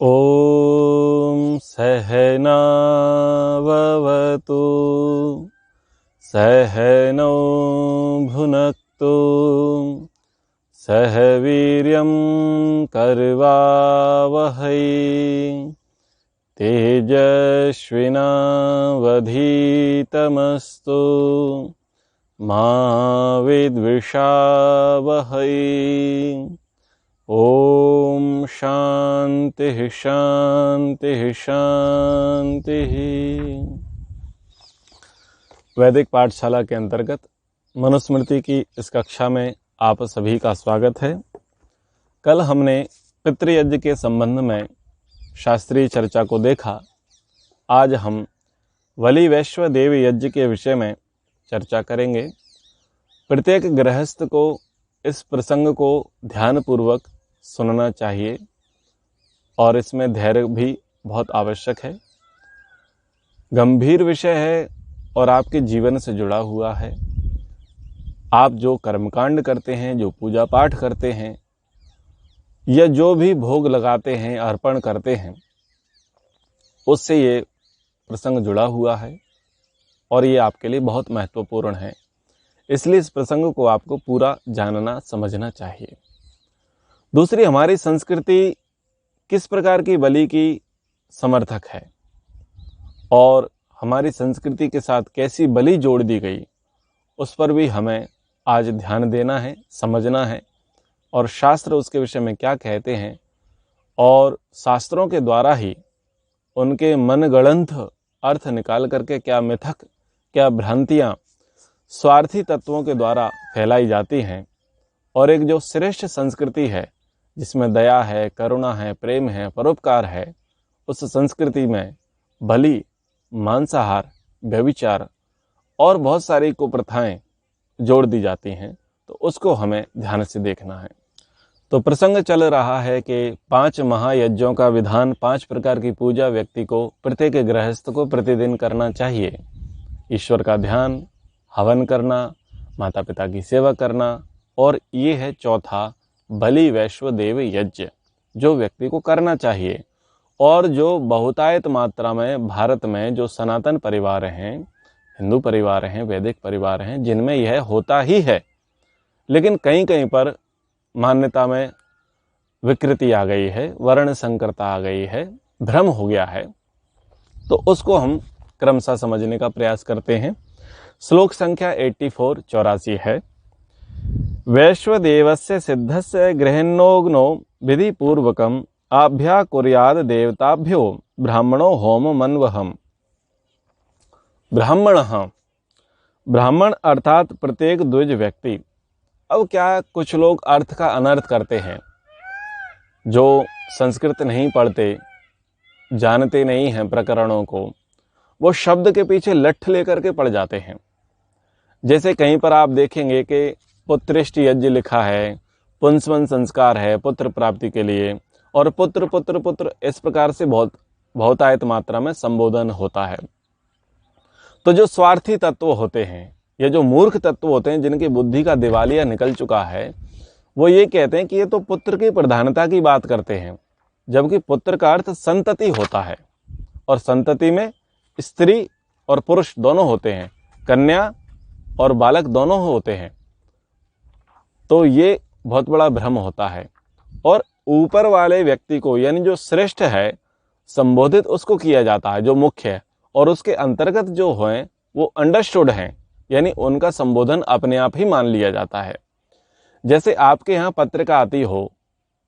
ॐ सहना भवतु सहनौ भुनक्तु सह वीर्यं कर्वावहै तेजस्विनावधीतमस्तु मा विद्विषावहै। ओम शांति शांति शांति। वैदिक पाठशाला के अंतर्गत मनुस्मृति की इस कक्षा में आप सभी का स्वागत है। कल हमने पितृयज्ञ के संबंध में शास्त्रीय चर्चा को देखा। आज हम वली वैश्व देव यज्ञ के विषय में चर्चा करेंगे। प्रत्येक गृहस्थ को इस प्रसंग को ध्यानपूर्वक सुनना चाहिए और इसमें धैर्य भी बहुत आवश्यक है। गंभीर विषय है और आपके जीवन से जुड़ा हुआ है। आप जो कर्मकांड करते हैं, जो पूजा पाठ करते हैं या जो भी भोग लगाते हैं, अर्पण करते हैं, उससे ये प्रसंग जुड़ा हुआ है और ये आपके लिए बहुत महत्वपूर्ण है। इसलिए इस प्रसंग को आपको पूरा जानना समझना चाहिए। दूसरी, हमारी संस्कृति किस प्रकार की बलि की समर्थक है और हमारी संस्कृति के साथ कैसी बलि जोड़ दी गई, उस पर भी हमें आज ध्यान देना है, समझना है और शास्त्र उसके विषय में क्या कहते हैं और शास्त्रों के द्वारा ही उनके मनगढ़ंत अर्थ निकाल करके क्या मिथक, क्या भ्रांतियाँ स्वार्थी तत्वों के द्वारा फैलाई जाती हैं और एक जो श्रेष्ठ संस्कृति है जिसमें दया है, करुणा है, प्रेम है, परोपकार है, उस संस्कृति में बलि, मांसाहार, व्यभिचार और बहुत सारी कुप्रथाएं जोड़ दी जाती हैं, तो उसको हमें ध्यान से देखना है। तो प्रसंग चल रहा है कि 5 महायज्ञों का विधान, 5 प्रकार की पूजा व्यक्ति को, प्रत्येक गृहस्थ को प्रतिदिन करना चाहिए। ईश्वर का ध्यान, हवन करना, माता पिता की सेवा करना और ये है चौथा बलि वैश्व देव यज्ञ, जो व्यक्ति को करना चाहिए और जो बहुतायत मात्रा में भारत में जो सनातन परिवार हैं, हिंदू परिवार हैं, वैदिक परिवार हैं, जिनमें यह होता ही है। लेकिन कहीं कहीं पर मान्यता में विकृति आ गई है, वर्ण संकरता आ गई है, भ्रम हो गया है, तो उसको हम क्रमशः समझने का प्रयास करते हैं। श्लोक संख्या 84 है। वैश्वदेवस्य सिद्धस्य गृहिणोग्नो विधिपूर्वकम् आभ्याकुर्याद देवताभ्यो ब्राह्मणो होम मन्वहम्। ब्राह्मण अर्थात प्रत्येक द्विज व्यक्ति। अब क्या कुछ लोग अर्थ का अनर्थ करते हैं, जो संस्कृत नहीं पढ़ते, जानते नहीं हैं प्रकरणों को, वो शब्द के पीछे लठ लेकर के पड़ जाते हैं। जैसे कहीं पर आप देखेंगे कि पुत्रेष्टि यज्ञ लिखा है, पुंसवन संस्कार है पुत्र प्राप्ति के लिए, और पुत्र पुत्र पुत्र इस प्रकार से बहुतायत मात्रा में संबोधन होता है। तो जो स्वार्थी तत्व होते हैं या जो मूर्ख तत्व होते हैं, जिनकी बुद्धि का दिवालिया निकल चुका है, वो ये कहते हैं कि ये तो पुत्र की प्रधानता की बात करते हैं, जबकि पुत्र का अर्थ संतति होता है और संतति में स्त्री और पुरुष दोनों होते हैं, कन्या और बालक दोनों होते हैं। तो ये बहुत बड़ा भ्रम होता है और ऊपर वाले व्यक्ति को, यानी जो श्रेष्ठ है, संबोधित उसको किया जाता है जो मुख्य है, और उसके अंतर्गत जो हैं वो अंडरस्टूड हैं, यानी उनका संबोधन अपने आप ही मान लिया जाता है। जैसे आपके यहाँ पत्रिका आती हो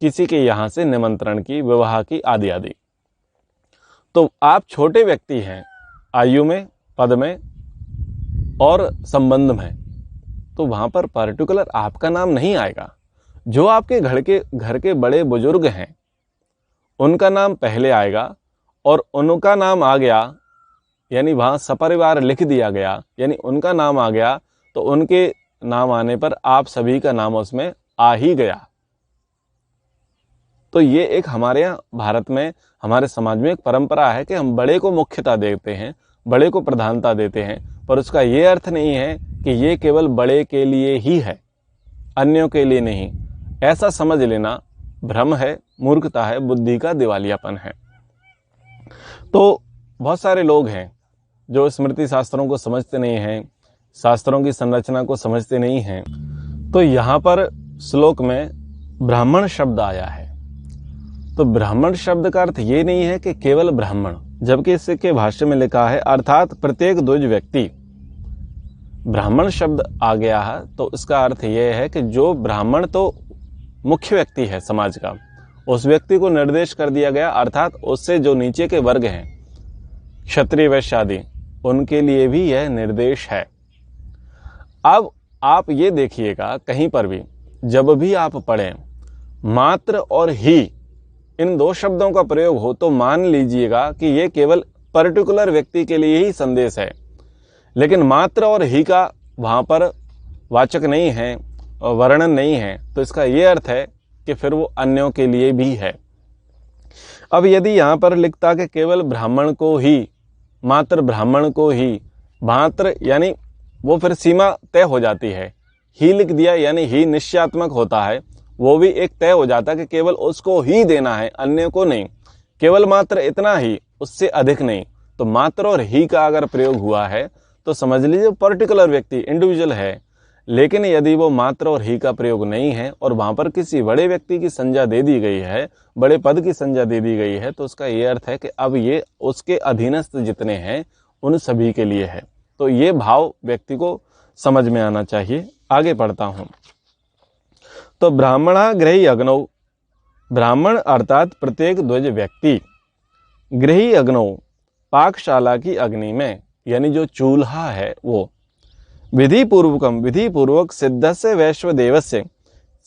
किसी के यहाँ से निमंत्रण की, विवाह की, आदि आदि, तो आप छोटे व्यक्ति हैं आयु में, पद में और संबंध में, तो वहां पर पर्टिकुलर आपका नाम नहीं आएगा। जो आपके घर के बड़े बुजुर्ग हैं उनका नाम पहले आएगा, और उनका नाम आ गया यानी वहां सपरिवार लिख दिया गया, यानी उनका नाम आ गया, तो उनके नाम आने पर आप सभी का नाम उसमें आ ही गया। तो ये एक हमारे यहाँ भारत में, हमारे समाज में एक परंपरा है कि हम बड़े को मुख्यता देते हैं, बड़े को प्रधानता देते हैं, पर उसका ये अर्थ नहीं है कि ये केवल बड़े के लिए ही है, अन्यों के लिए नहीं। ऐसा समझ लेना भ्रम है मूर्खता है, बुद्धि का दिवालियापन है। तो बहुत सारे लोग हैं जो स्मृति शास्त्रों को समझते नहीं हैं, शास्त्रों की संरचना को समझते नहीं हैं। तो यहाँ पर श्लोक में ब्राह्मण शब्द आया है। तो ब्राह्मण शब्द का अर्थ ये नहीं है कि केवल ब्राह्मण, जबकि इसके भाष्य में लिखा है अर्थात प्रत्येक द्विज व्यक्ति। ब्राह्मण शब्द आ गया है तो इसका अर्थ यह है कि जो ब्राह्मण तो मुख्य व्यक्ति है समाज का, उस व्यक्ति को निर्देश कर दिया गया, अर्थात उससे जो नीचे के वर्ग हैं, क्षत्रिय वैश्य आदि, उनके लिए भी यह निर्देश है। अब आप ये देखिएगा, कहीं पर भी जब भी आप पढ़ें मात्र और ही इन दो शब्दों का प्रयोग हो तो मान लीजिएगा कि ये केवल पर्टिकुलर व्यक्ति के लिए ही संदेश है। लेकिन मात्र और ही का वहां पर वाचक नहीं है और वर्णन नहीं है, तो इसका ये अर्थ है कि फिर वो अन्यों के लिए भी है। अब यदि यहाँ पर लिखता कि केवल ब्राह्मण को ही, मात्र ब्राह्मण को ही, मात्र यानी वो फिर सीमा तय हो जाती है। ही लिख दिया यानी ही निश्चयात्मक होता है, वो भी एक तय हो जाता है कि केवल उसको ही देना है, अन्य को नहीं। केवल मात्र इतना ही, उससे अधिक नहीं। तो मात्र और ही का अगर प्रयोग हुआ है तो समझ लीजिए पर्टिकुलर व्यक्ति, इंडिविजुअल है। लेकिन यदि वो मात्र और ही का प्रयोग नहीं है और वहां पर किसी बड़े व्यक्ति की संज्ञा दे दी गई है, बड़े पद की संज्ञा दे दी गई है, तो उसका ये अर्थ है कि अब ये उसके अधीनस्थ जितने हैं उन सभी के लिए है। तो ये भाव व्यक्ति को समझ में आना चाहिए। आगे पढ़ता हूं। तो ब्राह्मणा गृही अग्नौ, ब्राह्मण अर्थात प्रत्येक द्विज व्यक्ति, गृही अग्नौ पाकशाला की अग्नि में, यानी जो चूल्हा है वो, विधि पूर्वकम विधि पूर्वक सिद्ध से वैश्वदेव से,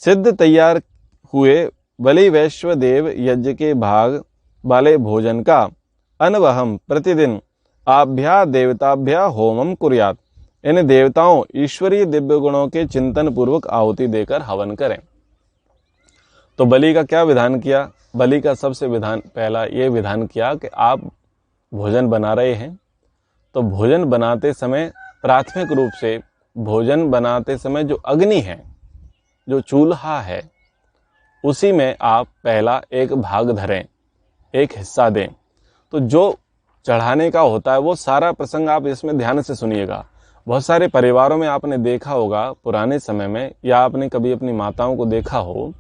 सिद्ध तैयार हुए बलि वैश्वदेव यज्ञ के भाग वाले भोजन का अनवहम प्रतिदिन आभ्या देवताभ्या होमम कुर्यात, इन देवताओं ईश्वरीय दिव्य गुणों के चिंतन पूर्वक आहुति देकर हवन करें। तो बलि का क्या विधान किया? बलि का सबसे पहला ये विधान किया कि आप भोजन बना रहे हैं तो भोजन बनाते समय प्राथमिक रूप से भोजन बनाते समय जो अग्नि है, जो चूल्हा है, उसी में आप पहला एक भाग धरें, एक हिस्सा दें। तो जो चढ़ाने का होता है वो सारा प्रसंग आप इसमें ध्यान से सुनिएगा। बहुत सारे परिवारों में आपने देखा होगा पुराने समय में, या आपने कभी अपनी माताओं को देखा हो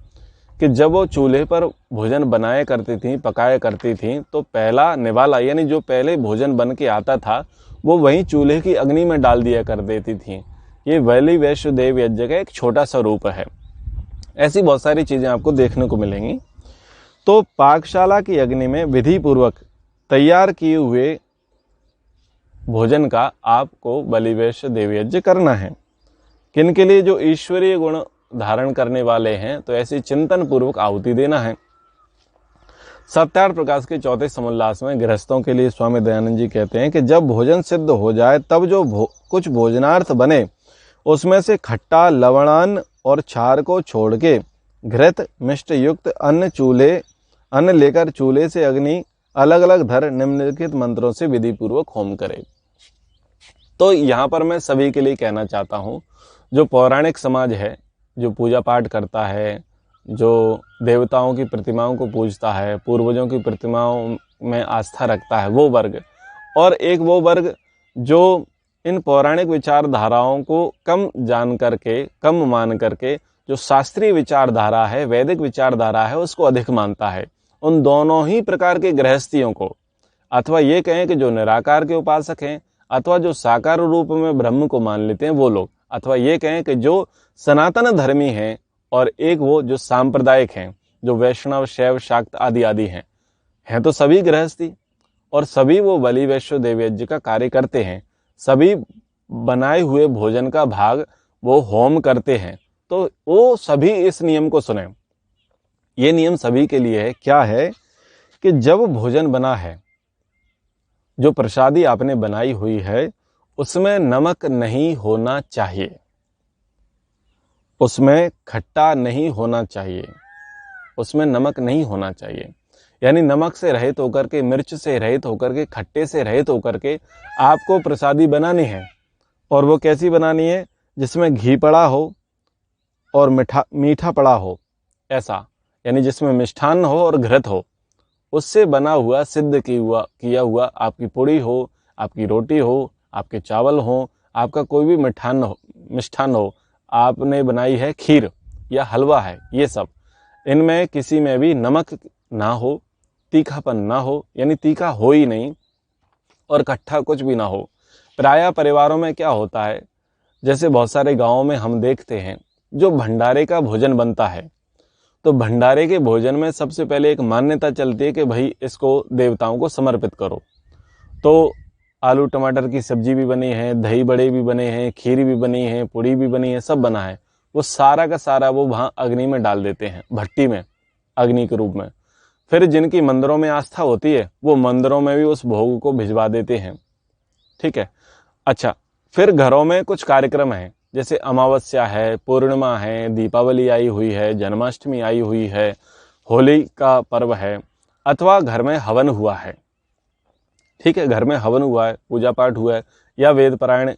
कि जब वो चूल्हे पर भोजन बनाया करती थी, पकाया करती थी, तो पहला निवाला यानी जो पहले भोजन बन के आता था वो वहीं चूल्हे की अग्नि में डाल दिया कर देती थी। ये बलि वैश्वदेव यज्ञ का एक छोटा सा रूप है। ऐसी बहुत सारी चीजें आपको देखने को मिलेंगी। तो पाकशाला की अग्नि में विधि पूर्वक तैयार किए हुए भोजन का आपको बलि वैश्वदेव यज्ञ करना है। किनके लिए? जो ईश्वरीय गुण धारण करने वाले हैं, तो ऐसी चिंतन पूर्वक आहुति देना है। सत्यार्थ प्रकाश के चौथे समुल्लास में गृहस्थों के लिए स्वामी दयानंद जी कहते हैं कि जब भोजन सिद्ध हो जाए तब जो कुछ भोजनार्थ बने उसमें से खट्टा, लवणान्न और छार को छोड़ के घृत मिष्ट युक्त अन्न लेकर चूल्हे से अग्नि अलग अलग धर निम्नलिखित मंत्रों से विधि पूर्वक होम करे। तो यहाँ पर मैं सभी के लिए कहना चाहता हूँ, जो पौराणिक समाज है, जो पूजा पाठ करता है, जो देवताओं की प्रतिमाओं को पूजता है, पूर्वजों की प्रतिमाओं में आस्था रखता है, वो वर्ग, और एक वो वर्ग जो इन पौराणिक विचारधाराओं को कम जान करके, कम मान करके जो शास्त्रीय विचारधारा है, वैदिक विचारधारा है, उसको अधिक मानता है। उन दोनों ही प्रकार के गृहस्थियों को, अथवा ये कहें कि जो निराकार के उपासक हैं, अथवा जो साकार रूप में ब्रह्म को मान लेते हैं वो लोग, अथवा ये कहें कि जो सनातन धर्मी हैं, और एक वो जो सांप्रदायिक हैं, जो वैष्णव, शैव, शाक्त आदि आदि हैं तो सभी गृहस्थी, और सभी वो बलि वैश्वदेव यज्ञ का कार्य करते हैं। सभी बनाए हुए भोजन का भाग वो होम करते हैं। तो वो सभी इस नियम को सुने। ये नियम सभी के लिए है। क्या है कि जब भोजन बना है, जो प्रसादी आपने बनाई हुई है, उसमें नमक नहीं होना चाहिए, उसमें खट्टा नहीं होना चाहिए, उसमें नमक नहीं होना चाहिए। यानी नमक से रहित होकर के, मिर्च से रहित होकर के, खट्टे से रहित होकर के आपको प्रसादी बनानी है। और वो कैसी बनानी है? जिसमें घी पड़ा हो और मीठा पड़ा हो, ऐसा। यानी जिसमें मिष्ठान्न हो और घृत हो, उससे बना हुआ सिद्ध किया हुआ आपकी पूड़ी हो, आपकी रोटी हो, आपके चावल हो, आपका कोई भी मिष्ठान्न हो, आपने बनाई है खीर या हलवा है, ये सब, इनमें किसी में भी नमक ना हो, तीखापन ना हो, यानी तीखा हो ही नहीं, और खट्टा कुछ भी ना हो। प्रायः परिवारों में क्या होता है, जैसे बहुत सारे गांवों में हम देखते हैं, जो भंडारे का भोजन बनता है, तो भंडारे के भोजन में सबसे पहले एक मान्यता चलती है कि भाई इसको देवताओं को समर्पित करो। तो आलू टमाटर की सब्जी भी बनी है, दही बड़े भी बने हैं, खीर भी बनी है, पूड़ी भी बनी है, सब बना है, वो सारा का सारा वो वहां अग्नि में डाल देते हैं, भट्टी में, अग्नि के रूप में। फिर जिनकी मंदिरों में आस्था होती है, वो मंदिरों में भी उस भोग को भिजवा देते हैं। ठीक है। अच्छा, फिर घरों में कुछ कार्यक्रम हैं, जैसे अमावस्या है, पूर्णिमा है, दीपावली आई हुई है, जन्माष्टमी आई हुई है, होली का पर्व है, अथवा घर में हवन हुआ है। ठीक है, घर में हवन हुआ है, पूजा पाठ हुआ है, या वेद पारायण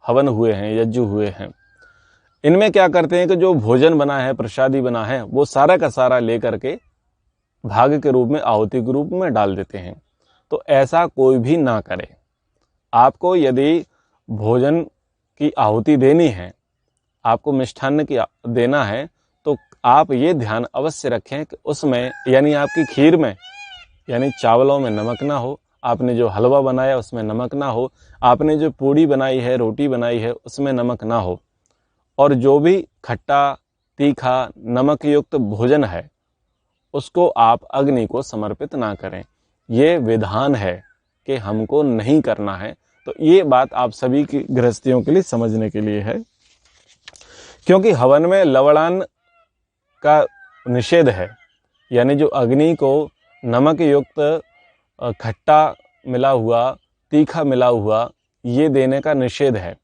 हवन हुए हैं, यज्ञ हुए हैं। इनमें क्या करते हैं कि जो भोजन बना है, प्रसादी बना है, वो सारा का सारा लेकर के भाग के रूप में, आहुति के रूप में डाल देते हैं। तो ऐसा कोई भी ना करे। आपको यदि भोजन की आहुति देनी है, आपको मिष्ठान्न की देना है, तो आप ये ध्यान अवश्य रखें कि उसमें, यानी आपकी खीर में, यानी चावलों में नमक ना हो, आपने जो हलवा बनाया उसमें नमक ना हो, आपने जो पूड़ी बनाई है, रोटी बनाई है, उसमें नमक ना हो, और जो भी खट्टा, तीखा, नमक युक्त भोजन है, उसको आप अग्नि को समर्पित ना करें। ये विधान है कि हमको नहीं करना है। तो ये बात आप सभी की गृहस्थियों के लिए समझने के लिए है, क्योंकि हवन में लवणान का निषेध है, यानी जो अग्नि को नमक युक्त, खट्टा मिला हुआ, तीखा मिला हुआ, ये देने का निषेध है।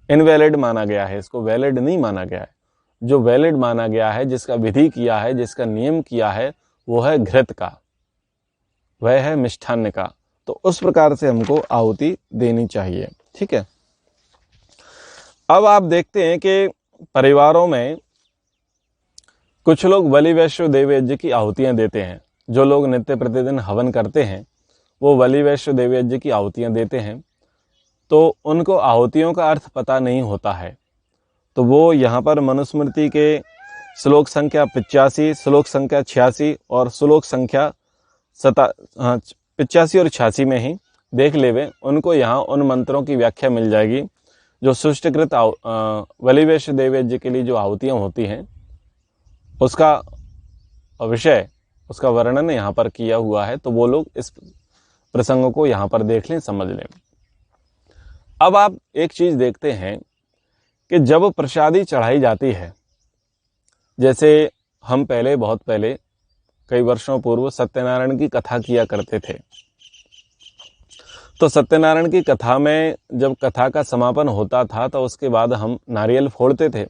इनवैलिड माना गया है, इसको वैलिड नहीं माना गया है। जो वैलिड माना गया है, जिसका विधि किया है, जिसका नियम किया है, वो है घृत का, वह है मिष्ठान्न का। तो उस प्रकार से हमको आहुति देनी चाहिए। ठीक है। अब आप देखते हैं कि परिवारों में कुछ लोग बलि वैश्व देव यज्ञ की आहुतियां देते हैं। जो लोग नित्य प्रतिदिन हवन करते हैं, वो बलि वैश्व देव यज्ञ की आहुतियां देते हैं, तो उनको आहुतियों का अर्थ पता नहीं होता है। तो वो यहाँ पर मनुस्मृति के श्लोक संख्या 85, श्लोक संख्या 86 और श्लोक संख्या 85 और 86 में ही देख लेवे, उनको यहाँ उन मंत्रों की व्याख्या मिल जाएगी जो सुष्टकृत बलि वैश्व देव यज्ञ के लिए जो आहुतियाँ होती हैं, उसका विषय, उसका वर्णन यहाँ पर किया हुआ है। तो वो लोग इस प्रसंगों को यहाँ पर देख लें, समझ लें। अब आप एक चीज देखते हैं कि जब प्रसादी चढ़ाई जाती है, जैसे हम पहले, बहुत पहले, कई वर्षों पूर्व सत्यनारायण की कथा किया करते थे। तो सत्यनारायण की कथा में जब कथा का समापन होता था, तो उसके बाद हम नारियल फोड़ते थे।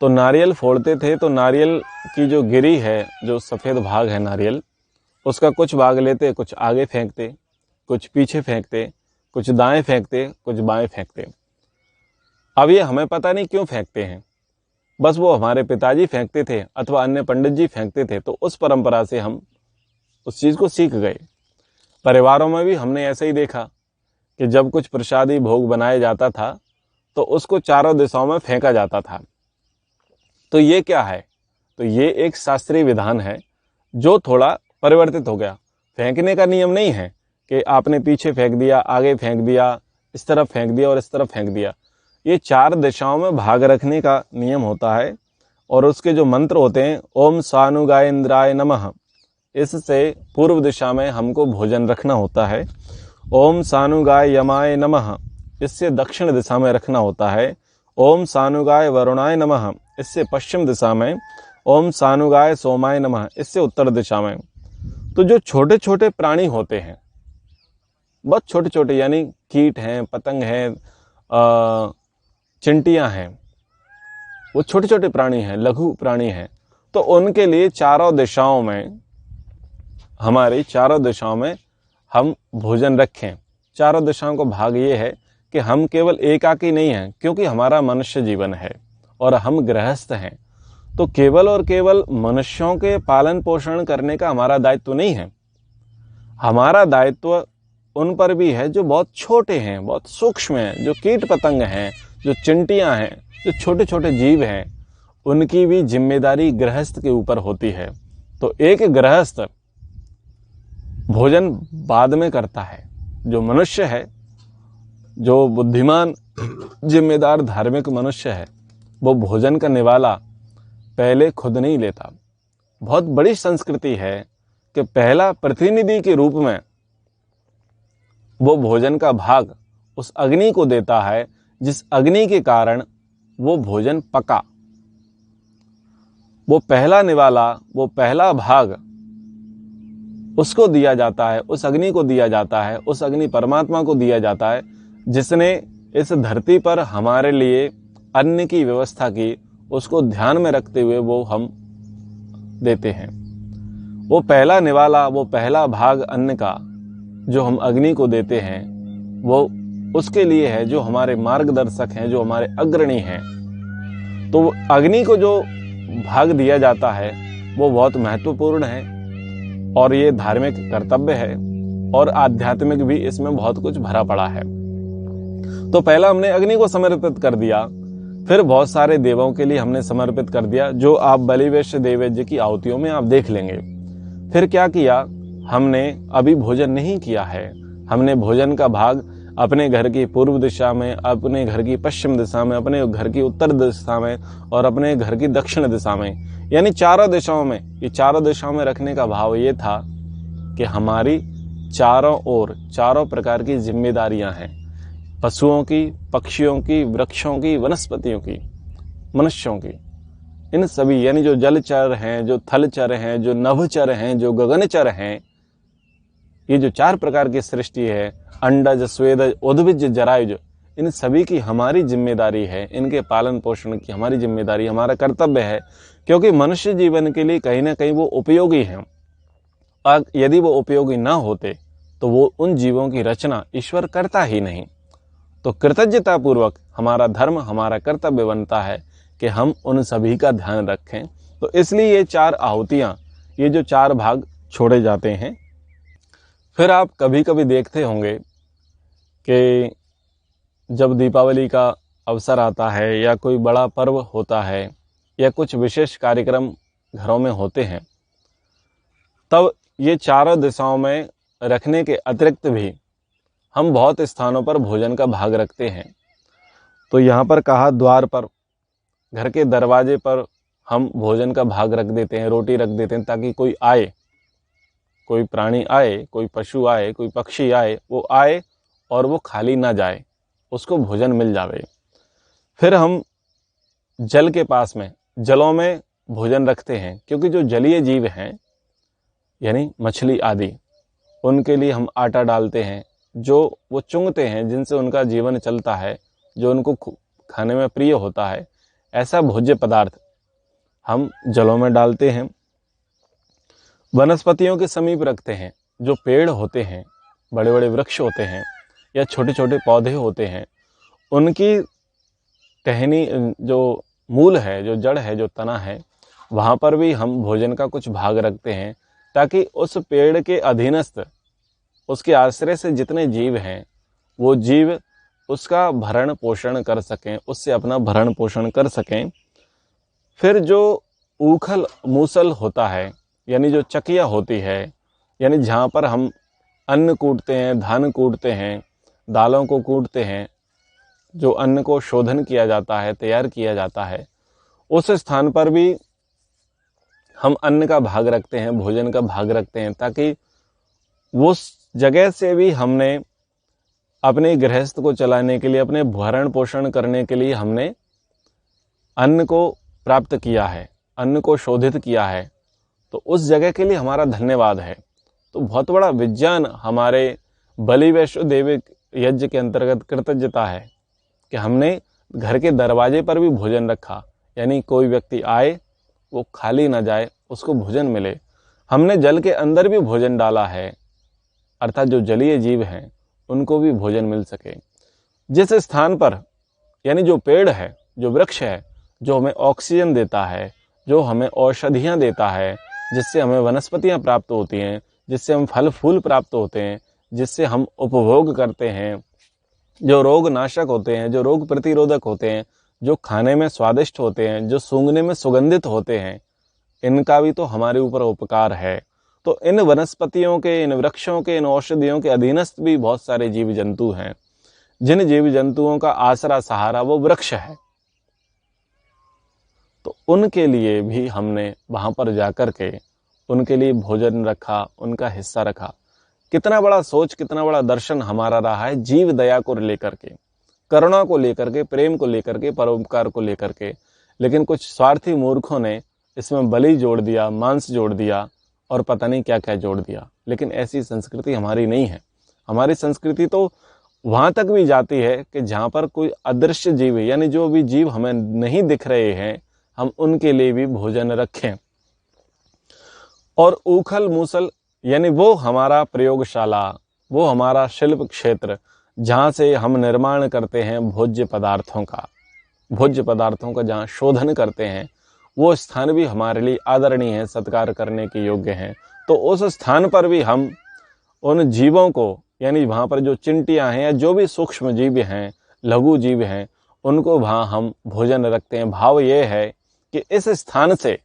तो नारियल फोड़ते थे, तो नारियल की जो गिरी है, जो सफ़ेद भाग है नारियल, उसका कुछ भाग लेते, कुछ आगे फेंकते, कुछ पीछे फेंकते, कुछ दाएं फेंकते, कुछ बाएं फेंकते। अब ये हमें पता नहीं क्यों फेंकते हैं, बस वो हमारे पिताजी फेंकते थे अथवा अन्य पंडित जी फेंकते थे, तो उस परंपरा से हम उस चीज़ को सीख गए। परिवारों में भी हमने ऐसे ही देखा कि जब कुछ प्रसादी भोग बनाया जाता था, तो उसको चारों दिशाओं में फेंका जाता था। तो ये क्या है? तो ये एक शास्त्रीय विधान है जो थोड़ा परिवर्तित हो गया। फेंकने का नियम नहीं है कि आपने पीछे फेंक दिया, आगे फेंक दिया, इस तरफ फेंक दिया और इस तरफ फेंक दिया। ये चार दिशाओं में भाग रखने का नियम होता है, और उसके जो मंत्र होते हैं, ओम सानुगाय इंद्राय नमः, इससे पूर्व दिशा में हमको भोजन रखना होता है। ओम सानुगाय यमाय नमः, इससे दक्षिण दिशा में रखना होता है। ओम सानुगाय वरुणाय नमः, इससे पश्चिम दिशा में। ओम सानुगाय सोमाय नमः, इससे उत्तर दिशा में। तो जो छोटे छोटे प्राणी होते हैं, बहुत छोटे छोटे, यानी कीट हैं, पतंग हैं, चिंटियां हैं, वो छोटे छोटे प्राणी हैं, लघु प्राणी हैं, तो उनके लिए चारों दिशाओं में, हमारी चारों दिशाओं में हम भोजन रखें। चारों दिशाओं का भाग ये है कि हम केवल एकाकी नहीं हैं, क्योंकि हमारा मनुष्य जीवन है और हम गृहस्थ हैं। तो केवल और केवल मनुष्यों के पालन पोषण करने का हमारा दायित्व नहीं है। हमारा दायित्व उन पर भी है जो बहुत छोटे हैं, बहुत सूक्ष्म हैं, जो कीट पतंग हैं, जो चिंटियां हैं, जो छोटे छोटे जीव हैं। उनकी भी जिम्मेदारी गृहस्थ के ऊपर होती है। तो एक गृहस्थ भोजन बाद में करता है। जो मनुष्य है, जो बुद्धिमान जिम्मेदार धार्मिक मनुष्य है, वो भोजन का निवाला पहले खुद नहीं लेता। बहुत बड़ी संस्कृति है कि पहला प्रतिनिधि के रूप में वो भोजन का भाग उस अग्नि को देता है, जिस अग्नि के कारण वो भोजन पका। वो पहला निवाला, वो पहला भाग उसको दिया जाता है, उस अग्नि को दिया जाता है, उस अग्नि परमात्मा को दिया जाता है, जिसने इस धरती पर हमारे लिए अन्न की व्यवस्था की। उसको ध्यान में रखते हुए वो हम देते हैं। वो पहला निवाला, वो पहला भाग अन्न का जो हम अग्नि को देते हैं, वो उसके लिए है जो हमारे मार्गदर्शक हैं, जो हमारे अग्रणी हैं। तो अग्नि को जो भाग दिया जाता है वो बहुत महत्वपूर्ण है और ये धार्मिक कर्तव्य है और आध्यात्मिक भी इसमें बहुत कुछ भरा पड़ा है। तो पहला हमने अग्नि को समर्पित कर दिया, फिर बहुत सारे देवों के लिए हमने समर्पित कर दिया, जो आप बलिवेश देवयज्ञ की आहुतियों में आप देख लेंगे। फिर क्या किया, हमने अभी भोजन नहीं किया है। हमने भोजन का भाग अपने घर की पूर्व दिशा में, अपने घर की पश्चिम दिशा में, अपने घर की उत्तर दिशा में और अपने घर की दक्षिण दिशा में, यानी चारों दिशाओं में, ये चारों दिशाओं में रखने का भाव ये था कि हमारी चारों ओर चारों प्रकार की जिम्मेदारियां हैं। पशुओं की, पक्षियों की, वृक्षों की, वनस्पतियों की, मनुष्यों की, इन सभी, यानी जो जलचर हैं, जो थलचर हैं, जो नभचर हैं, जो गगनचर हैं, ये जो चार प्रकार की सृष्टि है, अंडज, स्वेदज, उद्भिज, जरायुज, इन सभी की हमारी जिम्मेदारी है। इनके पालन पोषण की हमारी जिम्मेदारी, हमारा कर्तव्य है, क्योंकि मनुष्य जीवन के लिए कहीं ना कहीं वो उपयोगी हैं। और यदि वो उपयोगी ना होते तो वो उन जीवों की रचना ईश्वर करता ही नहीं। तो कृतज्ञता पूर्वक हमारा धर्म, हमारा कर्तव्य बनता है कि हम उन सभी का ध्यान रखें। तो इसलिए ये चार आहुतियां, ये जो चार भाग छोड़े जाते हैं। फिर आप कभी कभी देखते होंगे कि जब दीपावली का अवसर आता है या कोई बड़ा पर्व होता है या कुछ विशेष कार्यक्रम घरों में होते हैं, तब ये चारों दिशाओं में रखने के अतिरिक्त भी हम बहुत स्थानों पर भोजन का भाग रखते हैं। तो यहाँ पर कहा, द्वार पर, घर के दरवाजे पर हम भोजन का भाग रख देते हैं, रोटी रख देते हैं, ताकि कोई आए, कोई प्राणी आए, कोई पशु आए, कोई पक्षी आए, वो आए और वो खाली ना जाए, उसको भोजन मिल जावे। फिर हम जल के पास में, जलों में भोजन रखते हैं, क्योंकि जो जलीय जीव हैं, यानी मछली आदि, उनके लिए हम आटा डालते हैं, जो वो चुंगते हैं, जिनसे उनका जीवन चलता है, जो उनको खाने में प्रिय होता है, ऐसा भोज्य पदार्थ हम जलों में डालते हैं। वनस्पतियों के समीप रखते हैं, जो पेड़ होते हैं, बड़े बड़े वृक्ष होते हैं या छोटे छोटे पौधे होते हैं, उनकी टहनी, जो मूल है, जो जड़ है, जो तना है, वहाँ पर भी हम भोजन का कुछ भाग रखते हैं, ताकि उस पेड़ के अधीनस्थ, उसके आश्रय से जितने जीव हैं, वो जीव उसका भरण पोषण कर सकें, उससे अपना भरण पोषण कर सकें। फिर जो ऊखल मूसल होता है, यानी जो चकिया होती है, यानी जहाँ पर हम अन्न कूटते हैं, धान कूटते हैं, दालों को कूटते हैं, जो अन्न को शोधन किया जाता है, तैयार किया जाता है, उस स्थान पर भी हम अन्न का भाग रखते हैं, भोजन का भाग रखते हैं, ताकि उस जगह से भी हमने अपने गृहस्थ को चलाने के लिए, अपने भरण पोषण करने के लिए हमने अन्न को प्राप्त किया है, अन्न को शोधित किया है। तो उस जगह के लिए हमारा धन्यवाद है। तो बहुत बड़ा विज्ञान हमारे बलि वैश्व देव यज्ञ के अंतर्गत कृतज्ञता है कि हमने घर के दरवाजे पर भी भोजन रखा, यानी कोई व्यक्ति आए, वो खाली ना जाए, उसको भोजन मिले। हमने जल के अंदर भी भोजन डाला है, अर्थात जो जलीय जीव हैं उनको भी भोजन मिल सके। जिस स्थान पर, यानी जो पेड़ है, जो वृक्ष है, जो हमें ऑक्सीजन देता है, जो हमें औषधियाँ देता है, जिससे हमें वनस्पतियाँ प्राप्त होती हैं, जिससे हम फल फूल प्राप्त होते हैं, जिससे हम उपभोग करते हैं, जो रोग नाशक होते हैं, जो रोग प्रतिरोधक होते हैं, जो खाने में स्वादिष्ट होते हैं, जो सूंघने में सुगंधित होते हैं, इनका भी तो हमारे ऊपर उपकार है। तो इन वनस्पतियों के, इन वृक्षों के, इन औषधियों के अधीनस्थ भी बहुत सारे जीव जंतु हैं, जिन जीव जंतुओं का आसरा सहारा वो वृक्ष है। तो उनके लिए भी हमने वहां पर जाकर के उनके लिए भोजन रखा, उनका हिस्सा रखा। कितना बड़ा सोच, कितना बड़ा दर्शन हमारा रहा है जीव दया को लेकर के, करुणा को लेकर के, प्रेम को लेकर के, परोपकार को लेकर के। लेकिन कुछ स्वार्थी मूर्खों ने इसमें बलि जोड़ दिया, मांस जोड़ दिया और पता नहीं क्या क्या जोड़ दिया। लेकिन ऐसी संस्कृति हमारी नहीं है। हमारी संस्कृति तो वहां तक भी जाती है कि जहां पर कोई अदृश्य जीव है, यानी जो भी जीव हमें नहीं दिख रहे हैं, हम उनके लिए भी भोजन रखें। और ऊखल मूसल यानी वो हमारा प्रयोगशाला, वो हमारा शिल्प क्षेत्र, जहाँ से हम निर्माण करते हैं भोज्य पदार्थों का जहाँ शोधन करते हैं, वो स्थान भी हमारे लिए आदरणीय है, सत्कार करने के योग्य हैं। तो उस स्थान पर भी हम उन जीवों को, यानी वहाँ पर जो चिंटियाँ हैं या जो भी सूक्ष्म जीव हैं, लघु जीव हैं, उनको वहाँ हम भोजन रखते हैं। भाव ये है कि इस स्थान से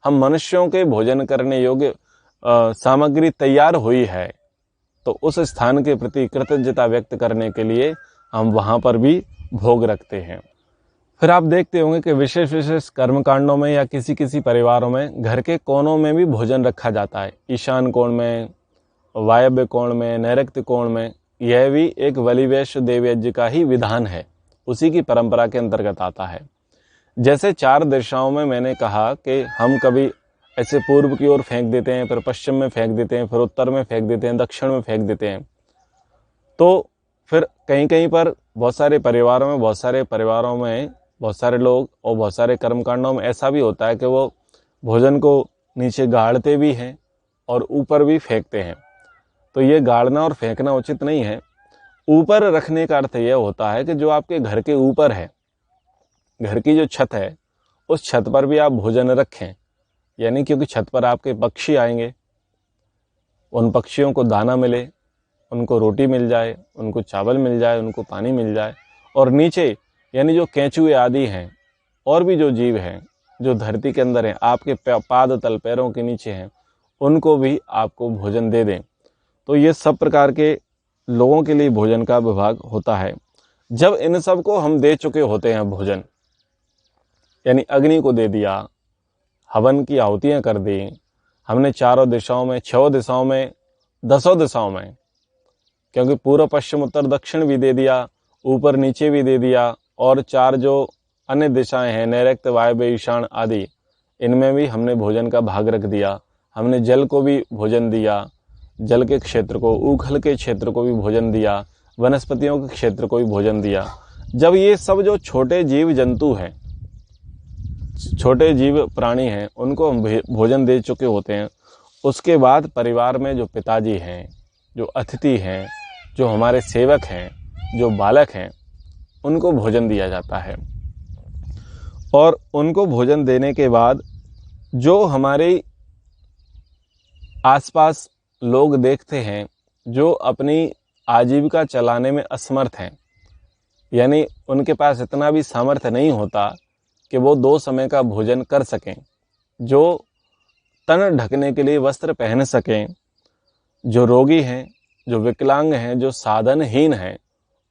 हम मनुष्यों के भोजन करने योग्य सामग्री तैयार हुई है, तो उस स्थान के प्रति कृतज्ञता व्यक्त करने के लिए हम वहाँ पर भी भोग रखते हैं। फिर आप देखते होंगे कि विशेष विशेष कर्मकांडों में या किसी किसी परिवारों में घर के कोनों में भी भोजन रखा जाता है। ईशान कोण में, वायव्य कोण में, नैऋत्य कोण में। यह भी एक बलिवैश्य देवयज्ञ का ही विधान है, उसी की परंपरा के अंतर्गत आता है। जैसे 4 दिशाओं में मैंने कहा कि हम कभी ऐसे पूर्व की ओर फेंक देते हैं, फिर पश्चिम में फेंक देते हैं, फिर उत्तर में फेंक देते हैं, दक्षिण में फेंक देते हैं। तो फिर कहीं कहीं पर बहुत सारे परिवारों में बहुत सारे लोग और बहुत सारे कर्मकांडों में ऐसा भी होता है कि वो भोजन को नीचे गाड़ते भी हैं और ऊपर भी फेंकते हैं। तो ये गाड़ना और फेंकना उचित नहीं है। ऊपर रखने का अर्थ यह होता है कि जो आपके घर के ऊपर है, घर की जो छत है, उस छत पर भी आप भोजन रखें। यानी क्योंकि छत पर आपके पक्षी आएंगे, उन पक्षियों को दाना मिले, उनको रोटी मिल जाए, उनको चावल मिल जाए, उनको पानी मिल जाए। और नीचे यानी जो केंचुए आदि हैं और भी जो जीव हैं जो धरती के अंदर हैं, आपके पाद तल, पैरों के नीचे हैं, उनको भी आपको भोजन दे दें। तो ये सब प्रकार के लोगों के लिए भोजन का विभाग होता है। जब इन सब को हम दे चुके होते हैं भोजन, यानी अग्नि को दे दिया, हवन की आहुतियाँ कर दी, हमने 4 दिशाओं में, 6 दिशाओं में, 10 दिशाओं में, क्योंकि पूर्व पश्चिम उत्तर दक्षिण भी दे दिया, ऊपर नीचे भी दे दिया, और 4 जो अन्य दिशाएं हैं, नैऋत्य, वायव्य, ईशान आदि, इनमें भी हमने भोजन का भाग रख दिया। हमने जल को भी भोजन दिया, जल के क्षेत्र को, ऊखल के क्षेत्र को भी भोजन दिया, वनस्पतियों के क्षेत्र को भी भोजन दिया। जब ये सब जो छोटे जीव जंतु हैं, छोटे जीव प्राणी हैं, उनको हम भोजन दे चुके होते हैं, उसके बाद परिवार में जो पिताजी हैं, जो अतिथि हैं, जो हमारे सेवक हैं, जो बालक हैं, उनको भोजन दिया जाता है। और उनको भोजन देने के बाद जो हमारे आसपास लोग देखते हैं, जो अपनी आजीविका चलाने में असमर्थ हैं, यानी उनके पास इतना भी सामर्थ्य नहीं होता कि वो 2 समय का भोजन कर सकें, जो तन ढकने के लिए वस्त्र पहन सकें, जो रोगी हैं, जो विकलांग हैं, जो साधनहीन हैं,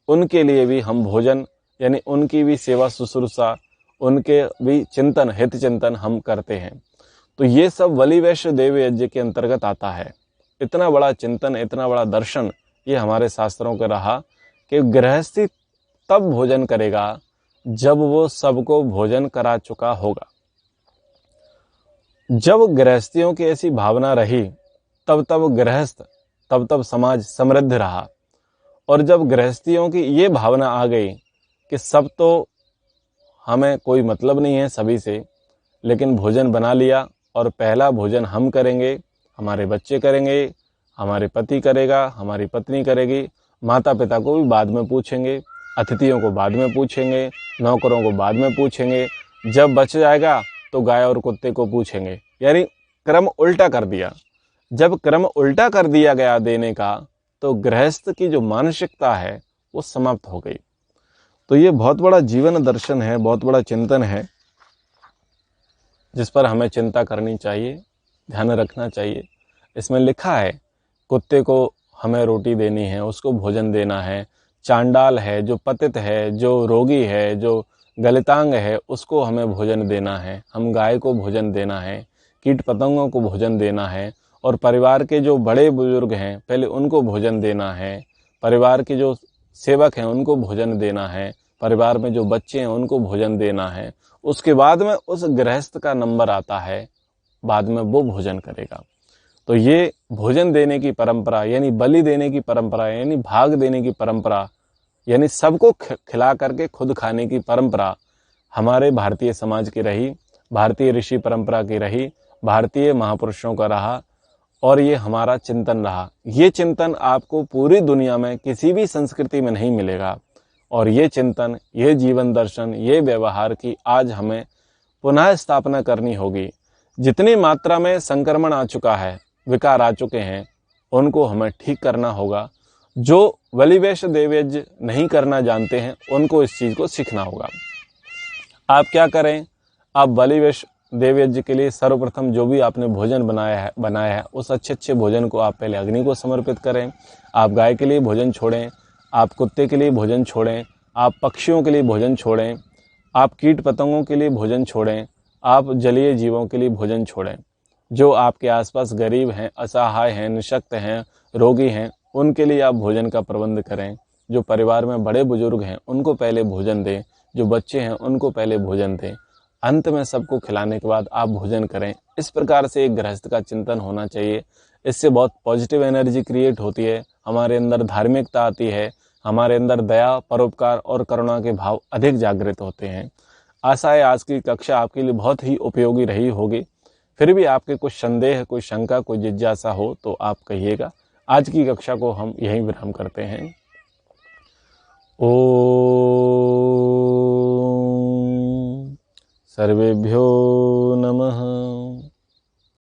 उनके लिए भी हम भोजन, यानी उनकी भी सेवा शुश्रूषा, उनके भी चिंतन, हित चिंतन हम करते हैं। तो ये सब बलिवैश्य देवयज्ञ के अंतर्गत आता है। इतना बड़ा चिंतन, इतना बड़ा दर्शन ये हमारे शास्त्रों का रहा कि गृहस्थी तब भोजन करेगा जब वो सबको भोजन करा चुका होगा। जब गृहस्थियों की ऐसी भावना रही, तब गृहस्थ, तब समाज समृद्ध रहा। और जब गृहस्थियों की ये भावना आ गई कि सब तो हमें कोई मतलब नहीं है सभी से, लेकिन भोजन बना लिया और पहला भोजन हम करेंगे, हमारे बच्चे करेंगे, हमारे पति करेगा, हमारी पत्नी करेगी, माता पिता को भी बाद में पूछेंगे, अतिथियों को बाद में पूछेंगे, नौकरों को बाद में पूछेंगे, जब बच जाएगा तो गाय और कुत्ते को पूछेंगे, यानी क्रम उल्टा कर दिया। जब क्रम उल्टा कर दिया गया देने का, तो गृहस्थ की जो मानसिकता है वो समाप्त हो गई। तो ये बहुत बड़ा जीवन दर्शन है, बहुत बड़ा चिंतन है, जिस पर हमें चिंता करनी चाहिए, ध्यान रखना चाहिए। इसमें लिखा है कुत्ते को हमें रोटी देनी है, उसको भोजन देना है। चांडाल है, जो पतित है, जो रोगी है, जो गलितांग है, उसको हमें भोजन देना है। हम गाय को भोजन देना है, कीट पतंगों को भोजन देना है, और परिवार के जो बड़े बुजुर्ग हैं पहले उनको भोजन देना है। परिवार के जो सेवक हैं उनको भोजन देना है। परिवार में जो बच्चे हैं उनको भोजन देना है। उसके बाद में उस गृहस्थ का नंबर आता है, बाद में वो भोजन करेगा। तो ये भोजन देने की परंपरा, यानी बलि देने की परंपरा, यानी भाग देने की परंपरा, यानी सबको खिला करके खुद खाने की परंपरा हमारे भारतीय समाज की रही, भारतीय ऋषि परंपरा की रही, भारतीय महापुरुषों का रहा, और ये हमारा चिंतन रहा। ये चिंतन आपको पूरी दुनिया में किसी भी संस्कृति में नहीं मिलेगा। और ये चिंतन, ये जीवन दर्शन, ये व्यवहार की आज हमें पुनः स्थापना करनी होगी। जितनी मात्रा में संक्रमण आ चुका है, विकार आ चुके हैं, उनको हमें ठीक करना होगा। जो बलिवेश देवयज्ञ नहीं करना जानते हैं उनको इस चीज़ को सीखना होगा। आप क्या करें, आप बलिवेश देवयज्ञ के लिए सर्वप्रथम जो भी आपने भोजन बनाया है उस अच्छे भोजन को आप पहले अग्नि को समर्पित करें। आप गाय के लिए भोजन छोड़ें, आप कुत्ते के लिए भोजन छोड़ें, आप पक्षियों के लिए भोजन छोड़ें, आप कीट पतंगों के लिए भोजन छोड़ें, आप जलीय जीवों के लिए भोजन छोड़ें। जो आपके आसपास गरीब हैं, असहाय हैं, निशक्त हैं, रोगी हैं, उनके लिए आप भोजन का प्रबंध करें। जो परिवार में बड़े बुजुर्ग हैं उनको पहले भोजन दें, जो बच्चे हैं उनको पहले भोजन दें, अंत में सबको खिलाने के बाद आप भोजन करें। इस प्रकार से एक गृहस्थ का चिंतन होना चाहिए। इससे बहुत पॉजिटिव एनर्जी क्रिएट होती है, हमारे अंदर धार्मिकता आती है, हमारे अंदर दया, परोपकार और करुणा के भाव अधिक जागृत होते हैं। आशा है आज की कक्षा आपके लिए बहुत ही उपयोगी रही होगी। फिर भी आपके कुछ संदेह, कोई शंका, कोई जिज्ञासा हो तो आप कहिएगा। आज की कक्षा को हम यहीं विराम करते हैं। ओम सर्वेभ्यो नमः।